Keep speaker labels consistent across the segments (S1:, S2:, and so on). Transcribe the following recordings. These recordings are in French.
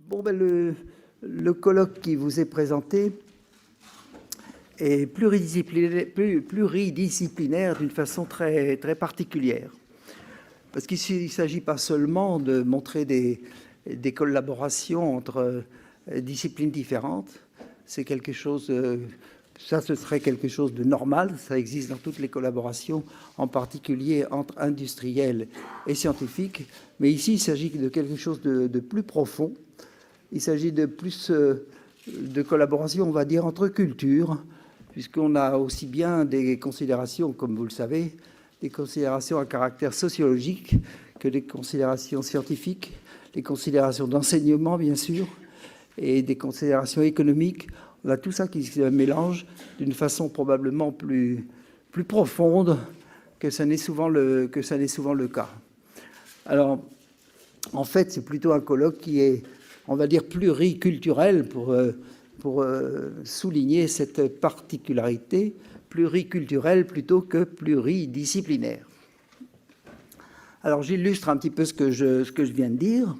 S1: Bon, le colloque qui vous est présenté est pluridisciplinaire d'une façon très, très particulière. Parce qu'il ne s'agit pas seulement de montrer des collaborations entre disciplines différentes. C'est quelque chose, ça ce serait quelque chose de normal, ça existe dans toutes les collaborations, en particulier entre industriels et scientifiques. Mais ici, il s'agit de quelque chose de plus profond. Il s'agit de plus de collaboration, on va dire, entre cultures, puisqu'on a aussi bien des considérations, comme vous le savez, des considérations à caractère sociologique que des considérations scientifiques, des considérations d'enseignement, bien sûr, et des considérations économiques. On a tout ça qui se mélange d'une façon probablement plus profonde que ça n'est souvent le cas. Alors, en fait, c'est plutôt un colloque qui est, on va dire, pluriculturel pour souligner cette particularité, pluriculturelle plutôt que pluridisciplinaire. Alors, j'illustre un petit peu ce que je viens de dire.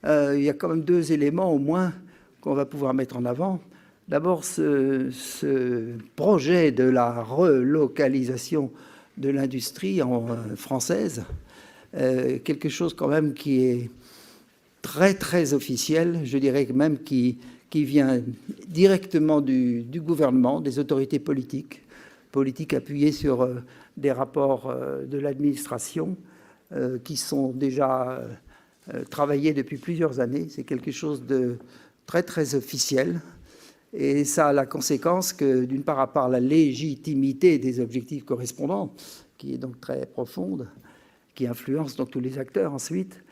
S1: Il y a quand même deux éléments au moins qu'on va pouvoir mettre en avant. D'abord, ce projet de la relocalisation de l'industrie française, quelque chose quand même qui est très, très officiel, je dirais même qui vient directement du gouvernement, des autorités politiques appuyées sur des rapports de l'administration qui sont déjà travaillés depuis plusieurs années. C'est quelque chose de très, très officiel. Et ça a la conséquence que, d'une part, à part la légitimité des objectifs correspondants, qui est donc très profonde, qui influence donc tous les acteurs ensuite,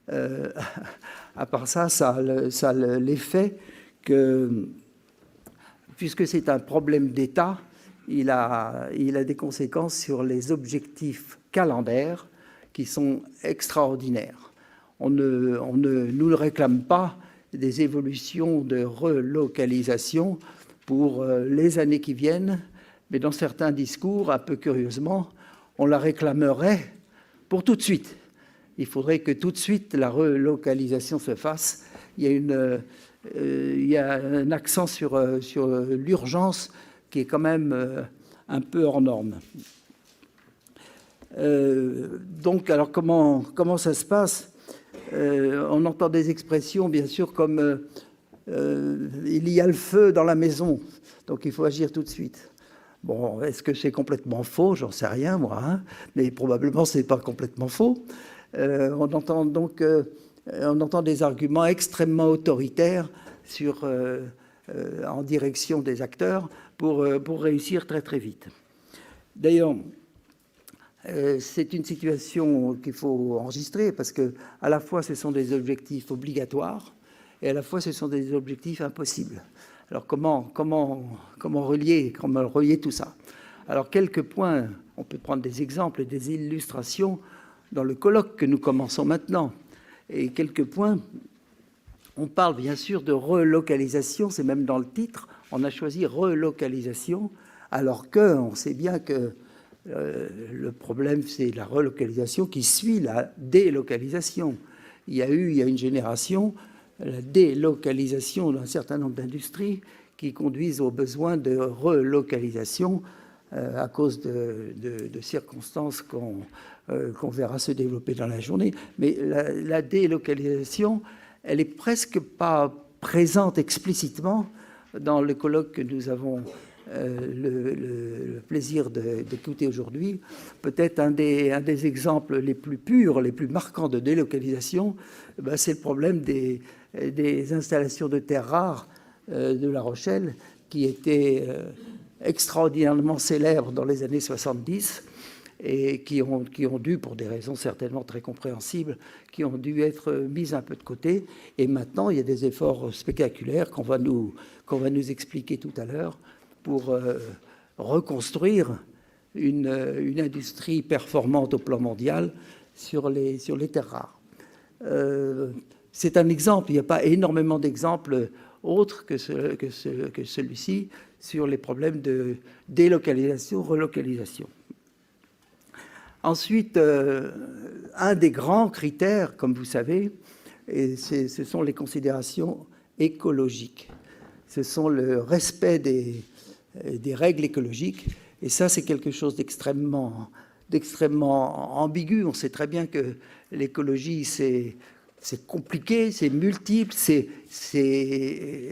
S1: à part ça, ça a l'effet que, puisque c'est un problème d'État, il a des conséquences sur les objectifs calendaires qui sont extraordinaires. On ne nous réclame pas des évolutions de relocalisation pour les années qui viennent, mais dans certains discours, un peu curieusement, on la réclamerait pour tout de suite. Il faudrait que tout de suite la relocalisation se fasse. Il y a un accent sur l'urgence qui est quand même un peu hors norme. Donc, alors comment ça se passe ? On entend des expressions, bien sûr, comme il y a le feu dans la maison, donc il faut agir tout de suite. Bon, est-ce que c'est complètement faux ? J'en sais rien, moi, hein, mais probablement c'est pas complètement faux. On entend des arguments extrêmement autoritaires en direction des acteurs pour réussir très très vite. D'ailleurs, c'est une situation qu'il faut enregistrer parce que à la fois ce sont des objectifs obligatoires et à la fois ce sont des objectifs impossibles. Alors comment relier tout ça ? Alors quelques points, on peut prendre des exemples et des illustrations dans le colloque que nous commençons maintenant. Et quelques points, on parle bien sûr de relocalisation, c'est même dans le titre, on a choisi relocalisation, alors qu'on sait bien que le problème, c'est la relocalisation qui suit la délocalisation. Il y a une génération, la délocalisation d'un certain nombre d'industries qui conduisent au besoin de relocalisation à cause de circonstances qu'on verra se développer dans la journée. Mais la délocalisation, elle est presque pas présente explicitement dans le colloque que nous avons le plaisir d'écouter aujourd'hui. Peut-être un des exemples les plus purs, les plus marquants de délocalisation, c'est le problème des installations de terres rares de La Rochelle, qui étaient extraordinairement célèbres dans les années 70 et qui ont dû, pour des raisons certainement très compréhensibles, qui ont dû être mises un peu de côté. Et maintenant, il y a des efforts spectaculaires qu'on va nous expliquer tout à l'heure pour reconstruire une industrie performante au plan mondial sur les terres rares. C'est un exemple, il n'y a pas énormément d'exemples autres que celui-ci sur les problèmes de délocalisation, relocalisation. Ensuite, un des grands critères, comme vous savez, Et ce sont les considérations écologiques. Ce sont le respect des règles écologiques. Et ça, c'est quelque chose d'extrêmement ambigu. On sait très bien que l'écologie, c'est compliqué, c'est multiple, c'est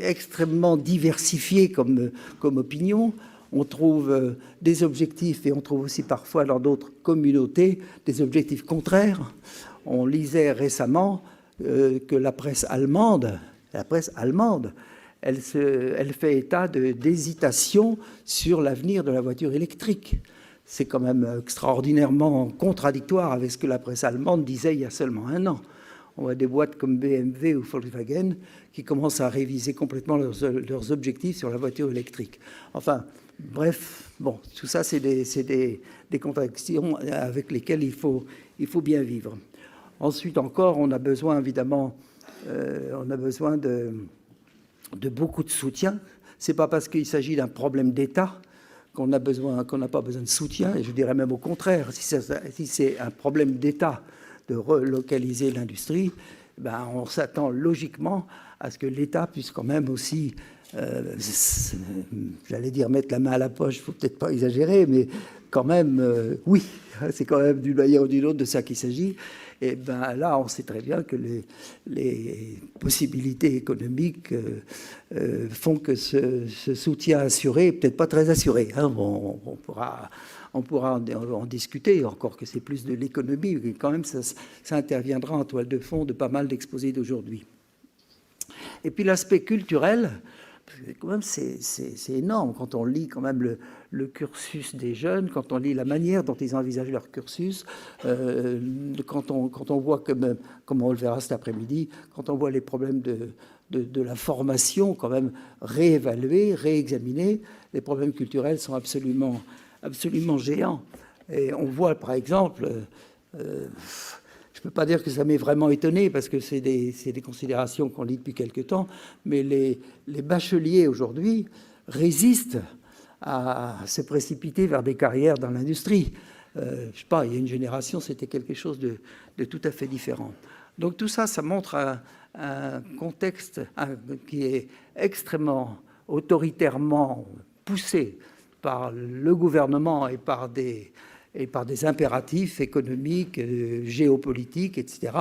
S1: extrêmement diversifié comme opinion. On trouve des objectifs et on trouve aussi parfois dans d'autres communautés des objectifs contraires. On lisait récemment que la presse allemande, elle fait état d'hésitation sur l'avenir de la voiture électrique. C'est quand même extraordinairement contradictoire avec ce que la presse allemande disait il y a seulement un an. On voit des boîtes comme BMW ou Volkswagen qui commencent à réviser complètement leurs objectifs sur la voiture électrique. Enfin, bref, bon, tout ça, c'est des contradictions avec lesquelles il faut bien vivre. Ensuite encore, on a besoin évidemment de beaucoup de soutien. Ce n'est pas parce qu'il s'agit d'un problème d'État qu'on n'a pas besoin de soutien, et je dirais même au contraire, si c'est un problème d'État de relocaliser l'industrie, ben on s'attend logiquement à ce que l'État puisse quand même aussi, j'allais dire mettre la main à la poche, il ne faut peut-être pas exagérer, mais quand même, oui, c'est quand même d'une manière ou d'une autre de ça qu'il s'agit. Et ben là, on sait très bien que les possibilités économiques font que ce soutien assuré n'est peut-être pas très assuré. Hein. On pourra en discuter, encore que c'est plus de l'économie, mais quand même ça interviendra en toile de fond de pas mal d'exposés d'aujourd'hui. Et puis l'aspect culturel, quand même c'est énorme quand on lit quand même le cursus des jeunes, quand on lit la manière dont ils envisagent leur cursus, quand on voit comme on le verra cet après-midi, quand on voit les problèmes de la formation quand même réévalués, réexaminés, les problèmes culturels sont absolument géants. Et on voit par exemple, je ne peux pas dire que ça m'est vraiment étonné parce que c'est des considérations qu'on lit depuis quelque temps, mais les bacheliers aujourd'hui résistent à se précipiter vers des carrières dans l'industrie. Je ne sais pas, il y a une génération, c'était quelque chose de tout à fait différent. Donc tout ça, ça montre un contexte qui est extrêmement autoritairement poussé par le gouvernement et par des impératifs économiques, géopolitiques, etc.,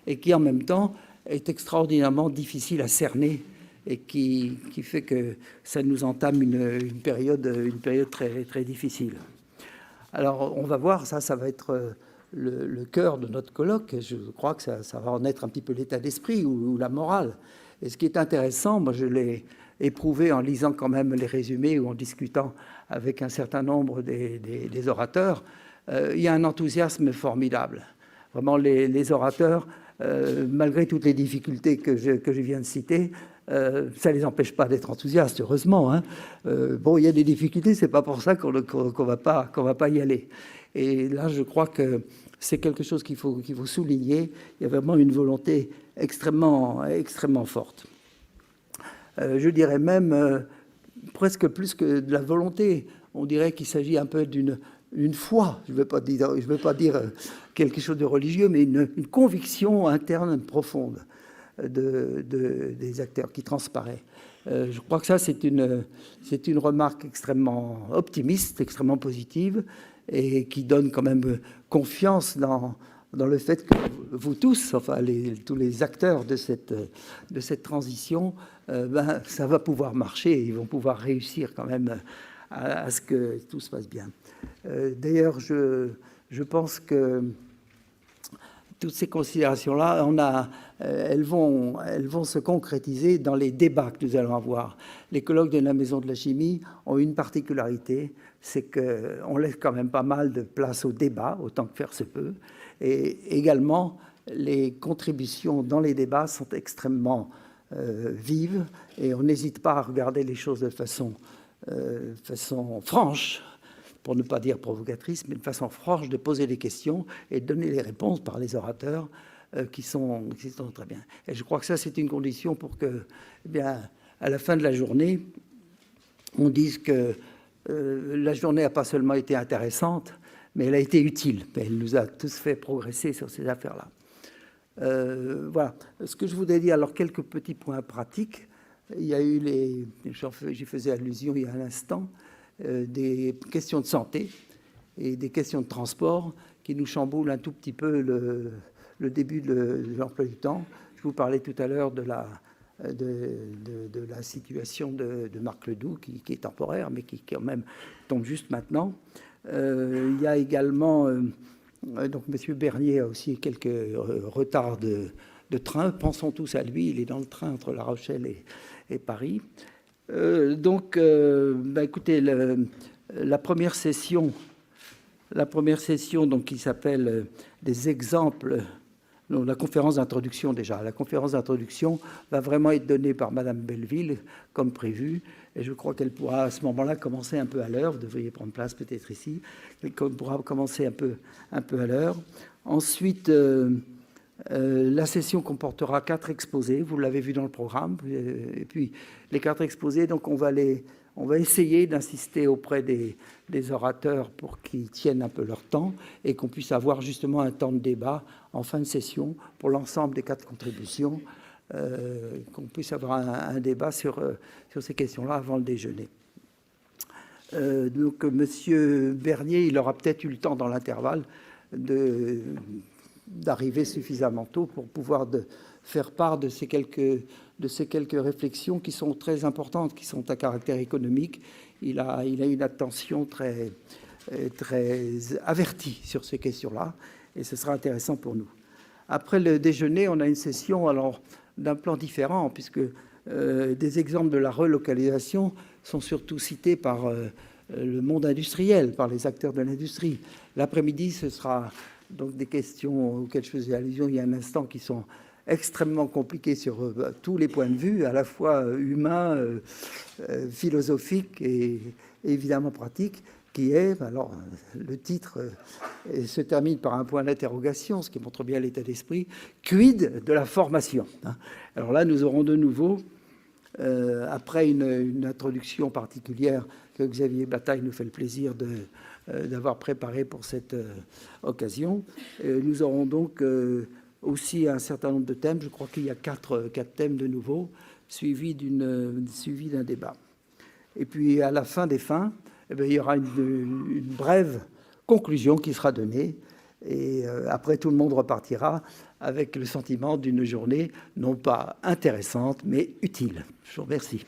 S1: et qui en même temps est extraordinairement difficile à cerner et qui fait que ça nous entame une période très, très difficile. Alors, on va voir, ça va être le cœur de notre colloque. Je crois que ça va en être un petit peu l'état d'esprit ou la morale. Et ce qui est intéressant, moi je l'ai éprouvé en lisant quand même les résumés ou en discutant avec un certain nombre des orateurs, il y a un enthousiasme formidable. Vraiment, les orateurs, malgré toutes les difficultés que je viens de citer, ça ne les empêche pas d'être enthousiastes, heureusement. Hein. Bon, il y a des difficultés, ce n'est pas pour ça qu'on va pas y aller. Et là, je crois que c'est quelque chose qu'il faut souligner. Il y a vraiment une volonté extrêmement forte. Je dirais même presque plus que de la volonté. On dirait qu'il s'agit un peu d'une foi. Je ne veux pas dire quelque chose de religieux, mais une conviction interne profonde des acteurs qui transparaît. Je crois que ça, c'est une remarque extrêmement optimiste, extrêmement positive, et qui donne quand même confiance dans le fait que vous tous, enfin tous les acteurs de cette transition, ça va pouvoir marcher, ils vont pouvoir réussir quand même à ce que tout se passe bien. D'ailleurs, je pense que toutes ces considérations-là, elles vont se concrétiser dans les débats que nous allons avoir. Les colloques de la Maison de la Chimie ont une particularité, c'est qu'on laisse quand même pas mal de place au débat, autant que faire se peut. Et également, les contributions dans les débats sont extrêmement vives et on n'hésite pas à regarder les choses de façon franche, pour ne pas dire provocatrice, mais de façon franche, de poser des questions et de donner les réponses par les orateurs qui sont très bien. Et je crois que ça, c'est une condition pour que, eh bien, à la fin de la journée, on dise que la journée n'a pas seulement été intéressante, mais elle a été utile. Elle nous a tous fait progresser sur ces affaires-là. Voilà. Ce que je voudrais dire, alors quelques petits points pratiques. Il y a eu j'y faisais allusion il y a un instant, des questions de santé et des questions de transport qui nous chamboulent un tout petit peu le début de l'emploi du temps. Je vous parlais tout à l'heure de la situation de Marc Ledoux, qui est temporaire, mais qui quand même tombe juste maintenant. Il y a également, donc M. Bernier a aussi quelques retards de train. Pensons tous à lui, il est dans le train entre La Rochelle et Paris. Écoutez, la première session donc, qui s'appelle des exemples. Non, la conférence d'introduction déjà. La conférence d'introduction va vraiment être donnée par Madame Belleville, comme prévu. Et je crois qu'elle pourra à ce moment-là commencer un peu à l'heure. Vous devriez prendre place peut-être ici. Elle pourra commencer un peu à l'heure. Ensuite, la session comportera 4 exposés. Vous l'avez vu dans le programme. Et puis, les 4 exposés, donc on va essayer d'insister auprès des orateurs pour qu'ils tiennent un peu leur temps et qu'on puisse avoir justement un temps de débat en fin de session pour l'ensemble des 4 contributions, qu'on puisse avoir un débat sur ces questions-là avant le déjeuner. Donc, M. Bernier, il aura peut-être eu le temps dans l'intervalle d'arriver suffisamment tôt pour pouvoir faire part de ces quelques réflexions qui sont très importantes, qui sont à caractère économique. Il a une attention très avertie sur ces questions-là, et ce sera intéressant pour nous. Après le déjeuner, on a une session alors d'un plan différent, puisque des exemples de la relocalisation sont surtout cités par le monde industriel, par les acteurs de l'industrie. L'après-midi, ce sera donc des questions auxquelles je faisais allusion il y a un instant, qui sont extrêmement compliquées sur tous les points de vue, à la fois humains, philosophiques et évidemment pratiques, qui est, alors le titre se termine par un point d'interrogation, ce qui montre bien l'état d'esprit, quid de la formation. Alors là, nous aurons de nouveau, après une introduction particulière que Xavier Bataille nous fait le plaisir d'avoir préparé pour cette occasion, nous aurons donc aussi un certain nombre de thèmes. Je crois qu'il y a 4 thèmes de nouveau, suivis d'un débat. Et puis à la fin des fins, il y aura une brève conclusion qui sera donnée. Et après, tout le monde repartira avec le sentiment d'une journée non pas intéressante, mais utile. Je vous remercie.